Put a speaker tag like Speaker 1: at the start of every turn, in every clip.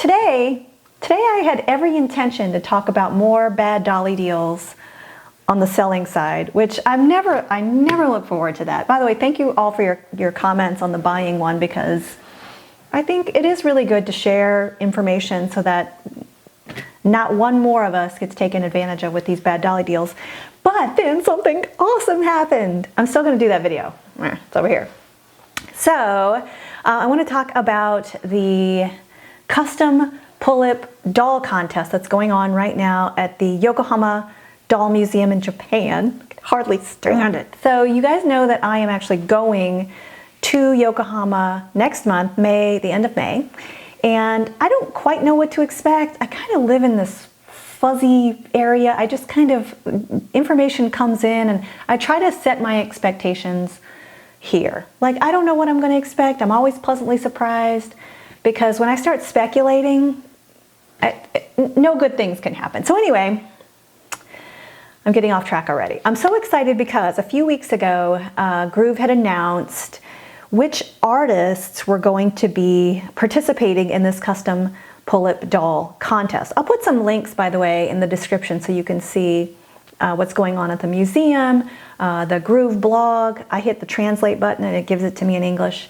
Speaker 1: today I had every intention to talk about more bad dolly deals on the selling side, which I never look forward to that. By the way, thank you all for your comments on the buying one, because I think it is really good to share information so that not one more of us gets taken advantage of with these bad dolly deals. But then something awesome happened. I'm still going to do that video. It's over here. So I want to talk about the custom Pullip doll contest that's going on right now at the Yokohama Doll Museum in Japan. I can hardly stand it. So you guys know that I am actually going to Yokohama next month, the end of May, and I don't quite know what to expect. I kind of live in this fuzzy area. I just kind of, information comes in and I try to set my expectations here. Like, I don't know what I'm going to expect. I'm always pleasantly surprised, because when I start speculating, no good things can happen. So anyway, I'm getting off track already. I'm so excited because a few weeks ago, Groove had announced which artists were going to be participating in this custom Pullip doll contest. I'll put some links, by the way, in the description so you can see what's going on at the museum, the Groove blog. I hit the translate button and it gives it to me in English.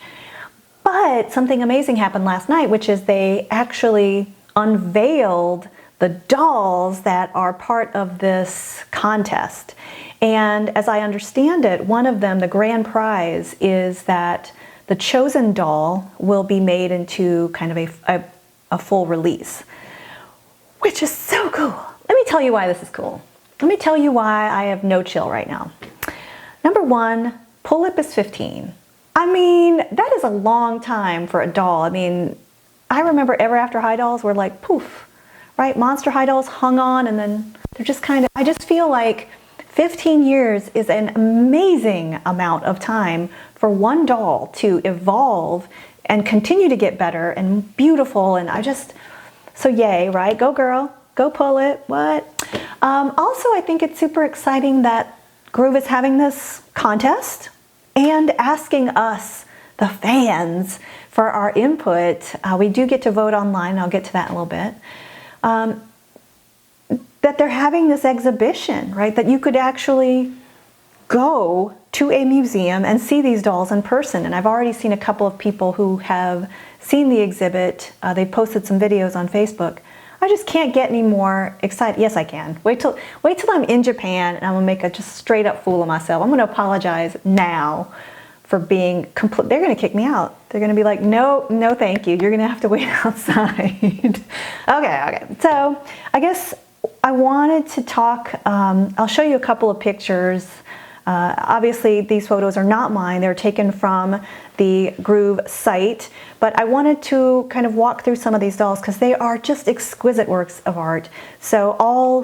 Speaker 1: But something amazing happened last night, which is they actually unveiled the dolls that are part of this contest. And as I understand it, one of them, the grand prize, is that the chosen doll will be made into kind of a full release, which is so cool. Let me tell you why this is cool. Let me tell you why I have no chill right now. Number one, Pullip is 15. I mean, that is a long time for a doll. I mean, I remember Ever After High dolls were like poof, right? Monster High dolls hung on and then they're just kind of, I just feel like 15 years is an amazing amount of time for one doll to evolve and continue to get better and beautiful. And so yay, right? Go girl, go Pullip, what? Also, I think it's super exciting that Groove is having this contest and asking us, the fans, for our input. We do get to vote online. I'll get to that in a little bit. That they're having this exhibition, right? That you could actually go to a museum and see these dolls in person. And I've already seen a couple of people who have seen the exhibit. They posted some videos on Facebook. I just can't get any more excited. Yes, I can. Wait till I'm in Japan and I'm gonna make a just straight up fool of myself. I'm gonna apologize now for being complete. They're gonna kick me out. They're gonna be like, no, thank you. You're gonna have to wait outside. Okay. So I guess I wanted to talk, I'll show you a couple of pictures. Obviously these photos are not mine. They're taken from the Groove site, but I wanted to kind of walk through some of these dolls because they are just exquisite works of art. So all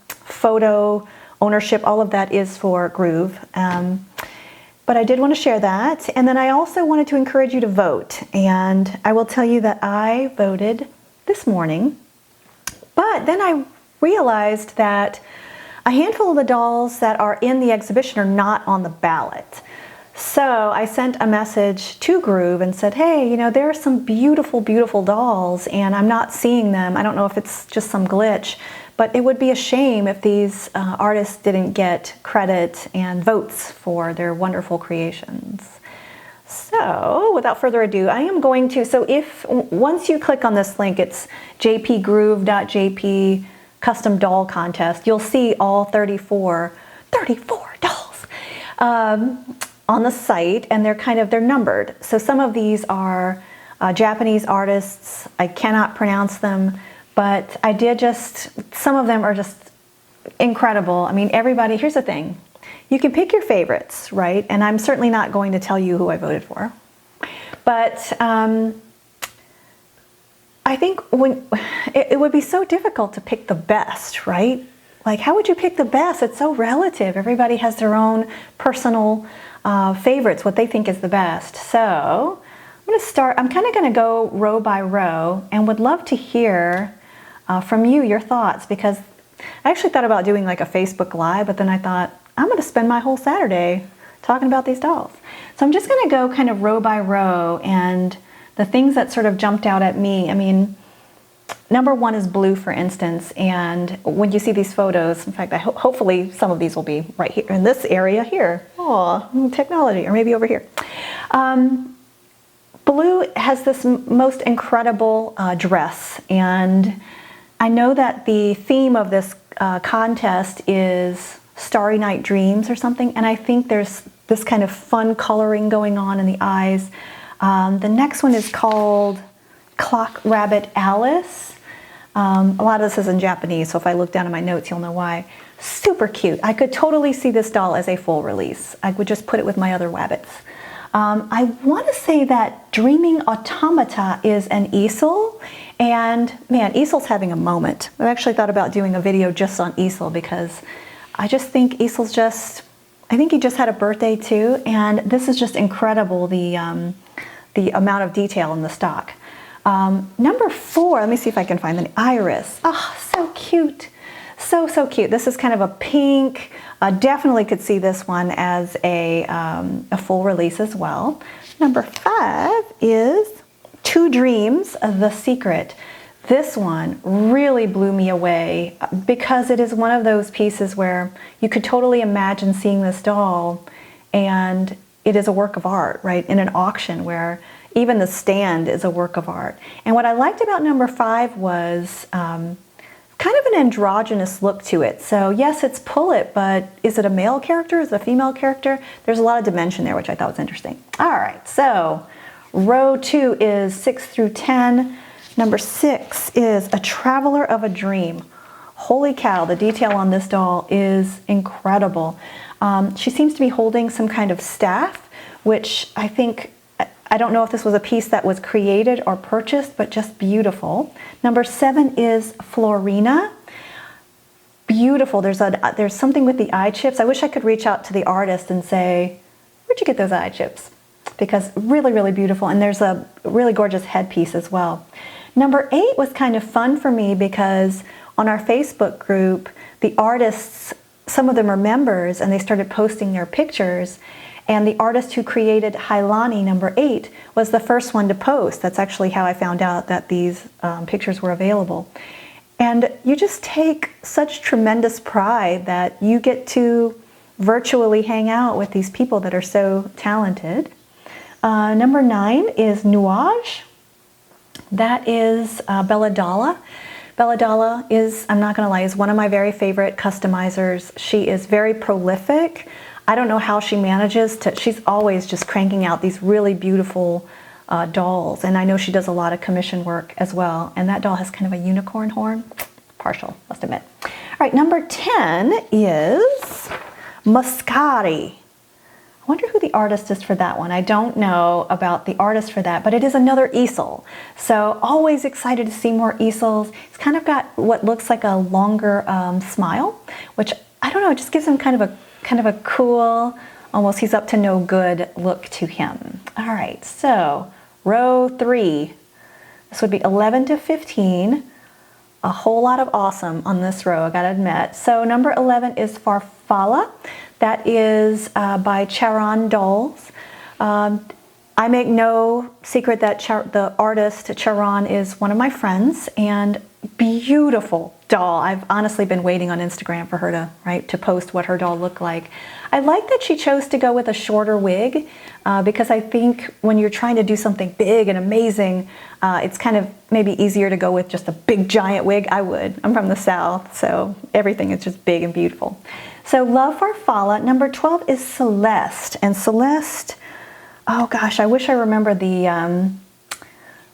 Speaker 1: photo ownership, all of that is for Groove. But I did want to share that. And then I also wanted to encourage you to vote. And I will tell you that I voted this morning, but then I realized that a handful of the dolls that are in the exhibition are not on the ballot. So I sent a message to Groove and said, hey, you know, there are some beautiful, beautiful dolls and I'm not seeing them. I don't know if it's just some glitch, but it would be a shame if these artists didn't get credit and votes for their wonderful creations. So without further ado, I am going to, once you click on this link, it's jpgroove.jp custom doll contest, you'll see all 34 dolls on the site, and they're numbered. So some of these are Japanese artists. I cannot pronounce them, but some of them are just incredible. I mean, everybody, here's the thing. You can pick your favorites, right? And I'm certainly not going to tell you who I voted for. But I think it would be so difficult to pick the best, right? Like, how would you pick the best? It's so relative. Everybody has their own personal favorites, what they think is the best. So I'm kind of going to go row by row and would love to hear from you, your thoughts, because I actually thought about doing like a Facebook Live, but then I thought, I'm going to spend my whole Saturday talking about these dolls. So I'm just going to go kind of row by row, and the things that sort of jumped out at me, I mean, number 1 is blue, for instance, and when you see these photos, in fact, hopefully some of these will be right here in this area here. Oh, technology, or maybe over here. Blue has this most incredible dress, and I know that the theme of this contest is Starry Night Dreams or something, and I think there's this kind of fun coloring going on in the eyes. The next one is called Clock Rabbit Alice. A lot of this is in Japanese, so if I look down at my notes, you'll know why. Super cute. I could totally see this doll as a full release. I would just put it with my other rabbits. I want to say that Dreaming Automata is an easel, and man, Easel's having a moment. I've actually thought about doing a video just on Easel because I just think Easel's I think he just had a birthday too, and this is just incredible, the amount of detail in the stock. Number 4, let me see if I can find the Iris. Oh, so cute. So cute. This is kind of a pink. Definitely could see this one as a full release as well. Number 5 is Two Dreams, The Secret. This one really blew me away because it is one of those pieces where you could totally imagine seeing this doll, and it is a work of art, right? In an auction where even the stand is a work of art. And what I liked about number 5 was kind of an androgynous look to it. So yes, it's Pullip, but is it a male character? Is it a female character? There's a lot of dimension there, which I thought was interesting. All right, so row 2 is 6 through 10. Number 6 is A Traveler of a Dream. Holy cow, the detail on this doll is incredible. She seems to be holding some kind of staff, which I don't know if this was a piece that was created or purchased, but just beautiful. Number 7 is Florina. Beautiful. There's something with the eye chips. I wish I could reach out to the artist and say, where'd you get those eye chips? Because really, really beautiful. And there's a really gorgeous headpiece as well. Number 8 was kind of fun for me because on our Facebook group, the artists, some of them are members, and they started posting their pictures. And the artist who created Hailani, number 8, was the first one to post. That's actually how I found out that these pictures were available. And you just take such tremendous pride that you get to virtually hang out with these people that are so talented. Number 9 is Nuage. That is Belladala. Belladala is, I'm not going to lie, is one of my very favorite customizers. She is very prolific. I don't know how she manages to, she's always just cranking out these really beautiful dolls. And I know she does a lot of commission work as well. And that doll has kind of a unicorn horn. Partial, must admit. All right, number 10 is Muscari. I wonder who the artist is for that one. I don't know about the artist for that, but it is another easel. So always excited to see more easels. It's kind of got what looks like a longer smile, which I don't know, it just gives him kind of a cool, almost he's up to no good look to him. All right, so row 3. This would be 11 to 15. A whole lot of awesome on this row, I gotta admit. So number 11 is Farfalla. That is by Charon Dolls. I make no secret that the artist Charon is one of my friends, and beautiful doll. I've honestly been waiting on Instagram for her to post what her doll looked like. I like that she chose to go with a shorter wig because I think when you're trying to do something big and amazing, it's kind of maybe easier to go with just a big giant wig. I'm from the South, so everything is just big and beautiful. So love Farfalla. Number 12 is Celeste, and Celeste, oh gosh, I wish I remember the, I'm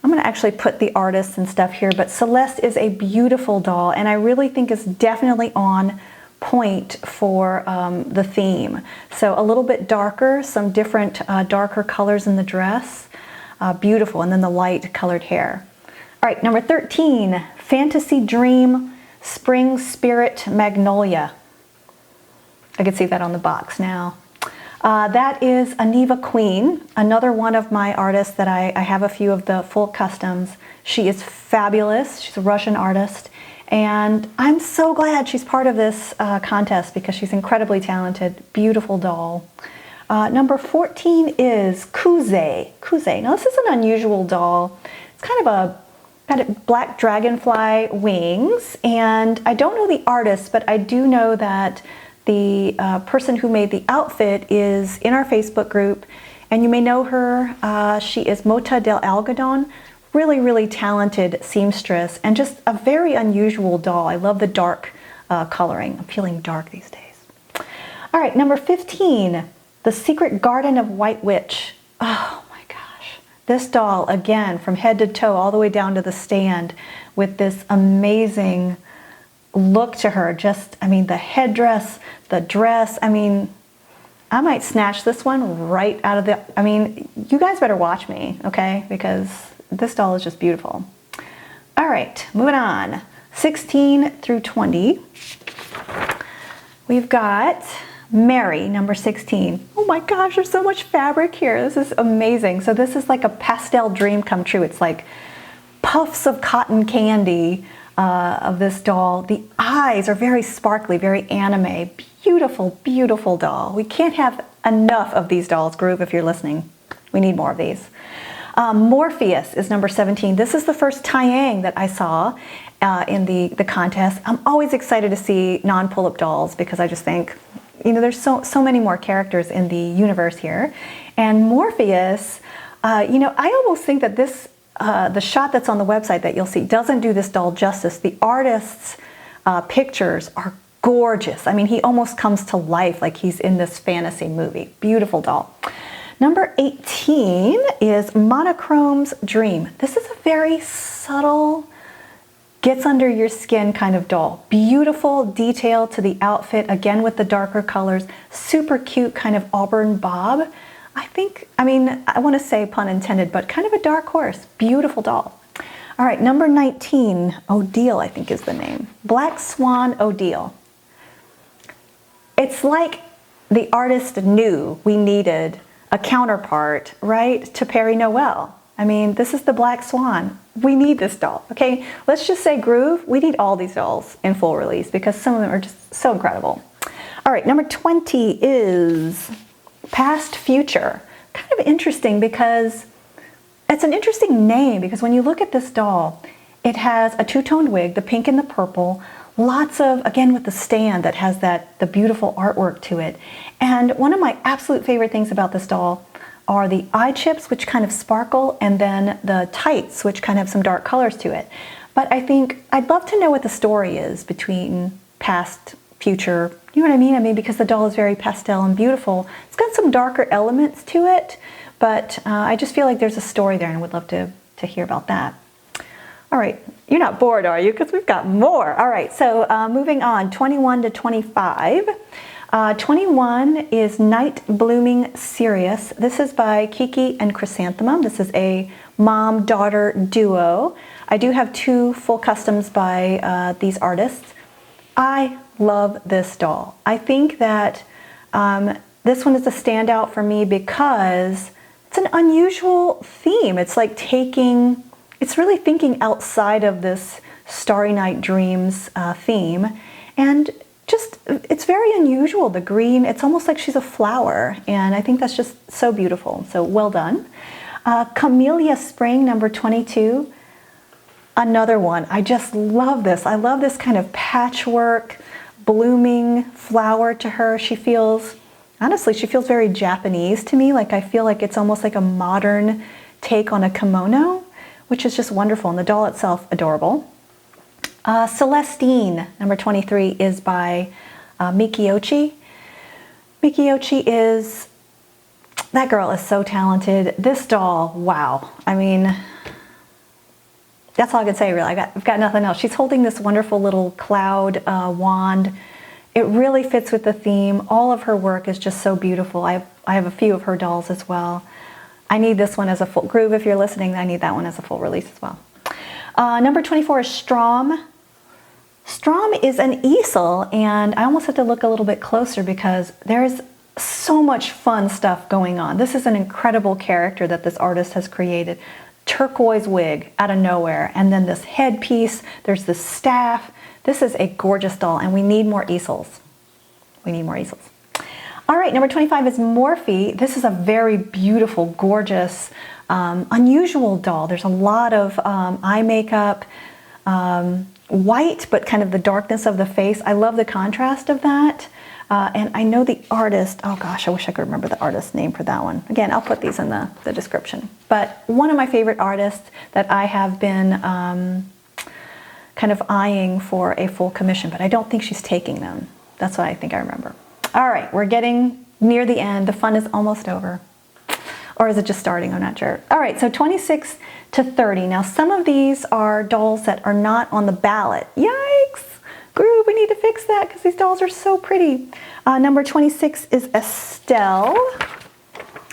Speaker 1: going to actually put the artists and stuff here, but Celeste is a beautiful doll, and I really think is definitely on point for the theme. So a little bit darker, some different darker colors in the dress. Beautiful, and then the light colored hair. All right, number 13, Fantasy Dream Spring Spirit Magnolia. I can see that on the box now. That is Aniva Queen, another one of my artists that I have a few of the full customs. She is fabulous. She's a Russian artist. And I'm so glad she's part of this contest because she's incredibly talented. Beautiful doll. Number 14 is Kuze. Kuze. Now this is an unusual doll. It's kind of got black dragonfly wings, and I don't know the artist, but I do know that the person who made the outfit is in our Facebook group, and you may know her. She is Mota del Algodon, really, really talented seamstress, and just a very unusual doll. I love the dark coloring. I'm feeling dark these days. All right, number 15, The Secret Garden of White Witch. Oh my gosh. This doll, again, from head to toe, all the way down to the stand, with this amazing look to her. Just, I mean, the headdress, the dress, I mean, I might snatch this one right out of the, I mean, you guys better watch me, okay? Because this doll is just beautiful. All right, moving on. 16 through 20. We've got Mary, number 16. Oh my gosh, there's so much fabric here. This is amazing. So this is like a pastel dream come true. It's like puffs of cotton candy of this doll. The eyes are very sparkly, very anime. Beautiful, beautiful doll. We can't have enough of these dolls. Groove, if you're listening, we need more of these. Morpheus is number 17. This is the first Taiyang that I saw in the contest. I'm always excited to see non-pull-up dolls because I just think, you know, there's so many more characters in the universe here. And Morpheus, you know, I almost think that this the shot that's on the website that you'll see doesn't do this doll justice. The artist's pictures are gorgeous. I mean, he almost comes to life like he's in this fantasy movie. Beautiful doll. Number 18 is Monochrome's Dream. This is a very subtle, gets under your skin kind of doll. Beautiful detail to the outfit, again with the darker colors. Super cute kind of auburn bob. I mean, I want to say pun intended, but kind of a dark horse. Beautiful doll. All right, number 19, Odile, I think is the name. Black Swan Odile. It's like the artist knew we needed a counterpart, right, to Perry Noel. I mean, this is the Black Swan. We need this doll, okay? Let's just say Groove, we need all these dolls in full release because some of them are just so incredible. All right, number 20 is Past Future. Kind of interesting because it's an interesting name because when you look at this doll, it has a two-toned wig, the pink and the purple, lots of, again with the stand that has the beautiful artwork to it. And one of my absolute favorite things about this doll are the eye chips, which kind of sparkle, and then the tights, which kind of have some dark colors to it. But I think I'd love to know what the story is between past, future, you know what I mean? I mean, because the doll is very pastel and beautiful. It's got some darker elements to it, but I just feel like there's a story there and would love to hear about that. All right, you're not bored, are you? Because we've got more. All right, so moving on, 21 to 25. 21 is Night Blooming Sirius. This is by Kiki and Chrysanthemum. This is a mom-daughter duo. I do have two full customs by these artists. I love this doll. I think that this one is a standout for me because it's an unusual theme. It's like it's really thinking outside of this Starry Night Dreams theme, and just, it's very unusual. The green, it's almost like she's a flower, and I think that's just so beautiful. So well done. Camellia Spring, number 22. Another one. I just love this. I love this kind of patchwork, blooming flower to her. She feels, honestly, she feels very Japanese to me. Like I feel like it's almost like a modern take on a kimono, which is just wonderful. And the doll itself, adorable. Celestine, number 23, is by Mikiochi. Mikiochi is, that girl is so talented. This doll, wow. I mean, that's all I can say, really. I've got nothing else. She's holding this wonderful little cloud wand. It really fits with the theme. All of her work is just so beautiful. I have a few of her dolls as well. I need this one as a full, Groove, if you're listening, I need that one as a full release as well. Number 24 is Strom. Strom is an easel, and I almost have to look a little bit closer because there's so much fun stuff going on. This is an incredible character that this artist has created. Turquoise wig out of nowhere, and then this headpiece, there's this staff. This is a gorgeous doll, and we need more easels. We need more easels. All right, number 25 is Morphe. This is a very beautiful, gorgeous, unusual doll. There's a lot of eye makeup, white, but kind of the darkness of the face. I love the contrast of that. And I know the artist, oh gosh, I wish I could remember the artist's name for that one. Again, I'll put these in the description. But one of my favorite artists that I have been kind of eyeing for a full commission, but I don't think she's taking them. That's what I think I remember. All right, we're getting near the end. The fun is almost over. Or is it just starting? I'm not sure. All right, so 26 to 30. Now, some of these are dolls that are not on the ballot. Yikes! Groove, we need to fix that because these dolls are so pretty. Number 26 is Estelle.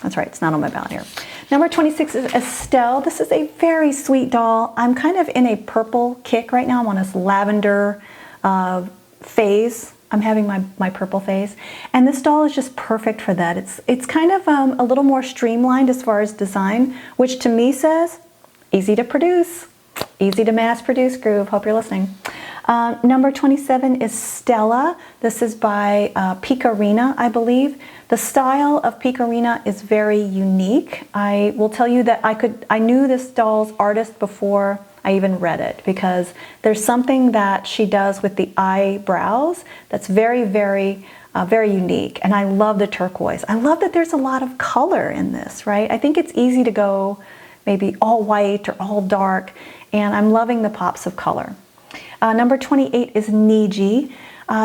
Speaker 1: That's right, it's not on my ballot here. Number 26 is Estelle. This is a very sweet doll. I'm kind of in a purple kick right now. I'm on this lavender phase. I'm having my purple phase. And this doll is just perfect for that. It's kind of a little more streamlined as far as design, which to me says easy to produce, easy to mass produce. Groove, hope you're listening. Number 27 is Stella. This is by Picarina, I believe. The style of Picarina is very unique. I will tell you that I knew this doll's artist before I even read it, because there's something that she does with the eyebrows that's very, very, very unique. And I love the turquoise. I love that there's a lot of color in this, right? I think it's easy to go maybe all white or all dark, and I'm loving the pops of color. Number 28 is Niji.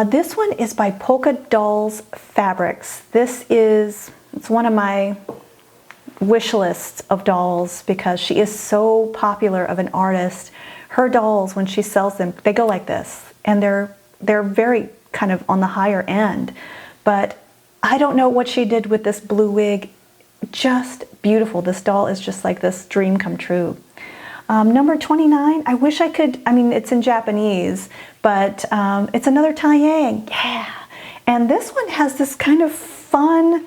Speaker 1: This one is by Polka Dolls Fabrics. It's one of my wish lists of dolls because she is so popular of an artist. Her dolls, when she sells them, they go like this, and they're very kind of on the higher end. But I don't know what she did with this blue wig. Just beautiful. This doll is just like this dream come true. Number 29, I wish I could, it's in Japanese, but it's another Taiyang, yeah. And this one has this kind of fun,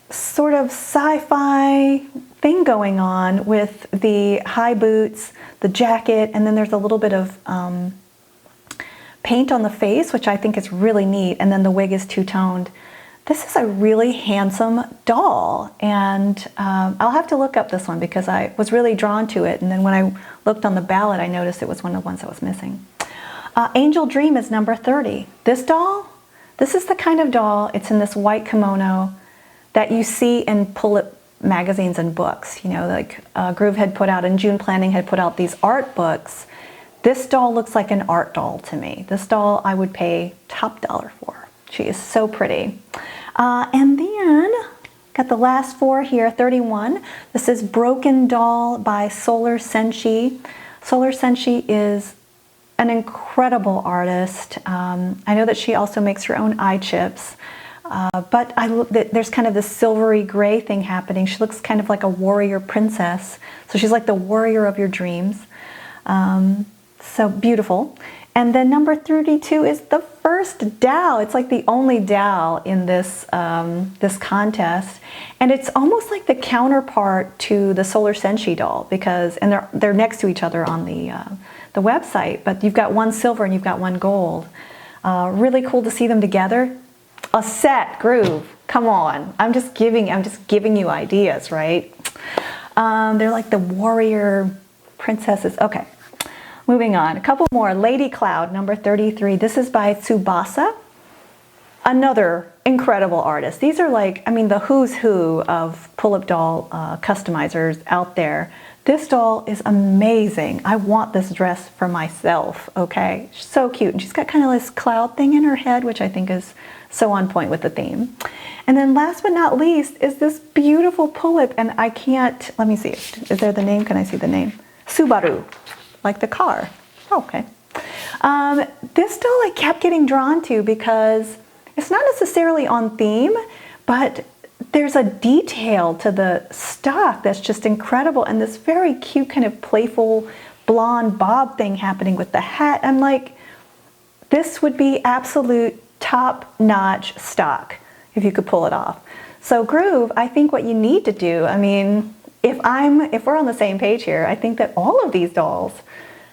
Speaker 1: sort of sci-fi thing going on with the high boots, the jacket, and then there's a little bit of paint on the face, which I think is really neat, and then the wig is two-toned. This is a really handsome doll, and I'll have to look up this one because I was really drawn to it, and then when I looked on the ballot, I noticed it was one of the ones that was missing. Angel Dream is number 30. This doll, this is the kind of doll, it's in this white kimono that you see in Pullip magazines and books. You know, like Groove had put out, and June Planning had put out these art books. This doll looks like an art doll to me. This doll I would pay top dollar for. She is so pretty. And then, got the last four here, 31. This is Broken Doll by Solar Senshi. Solar Senshi is an incredible artist. I know that she also makes her own eye chips. But there's kind of this silvery gray thing happening. She looks kind of like a warrior princess. So she's like the warrior of your dreams. So beautiful. And then number 32 is the first doll. It's like the only doll in this this contest, and it's almost like the counterpart to the Solar Senshi doll and they're next to each other on the website. But you've got one silver and you've got one gold. Really cool to see them together. A set, Groove. Come on, I'm just giving you ideas, right? They're like the warrior princesses. Okay. Moving on, a couple more. Lady Cloud, number 33. This is by Tsubasa, another incredible artist. These are like, the who's who of Pullip doll customizers out there. This doll is amazing. I want this dress for myself, okay? So cute. And she's got kind of this cloud thing in her head, which I think is so on point with the theme. And then last but not least is this beautiful Pullip, and I can't, let me see. Is there the name? Can I see the name? Subaru. Like the car. Oh, okay. This doll I kept getting drawn to because it's not necessarily on theme, but there's a detail to the stock that's just incredible, and this very cute kind of playful blonde bob thing happening with the hat. I'm like, this would be absolute top-notch stock if you could pull it off. So Groove, I think what you need to do, if we're on the same page here, I think that all of these dolls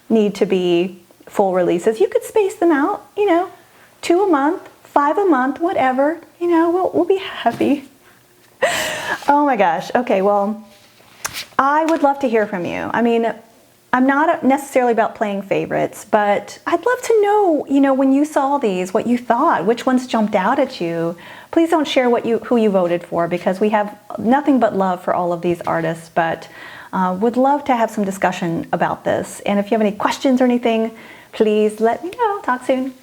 Speaker 1: need to be full releases. You could space them out, 2 a month, 5 a month, whatever. you know, we'll be happy. Oh my gosh. Okay, well, I would love to hear from you. I mean, I'm not necessarily about playing favorites, but I'd love to know, you know, when you saw these, what you thought, which ones jumped out at you. Please don't share who you voted for, because we have nothing but love for all of these artists, but would love to have some discussion about this. And if you have any questions or anything, please let me know. Talk soon.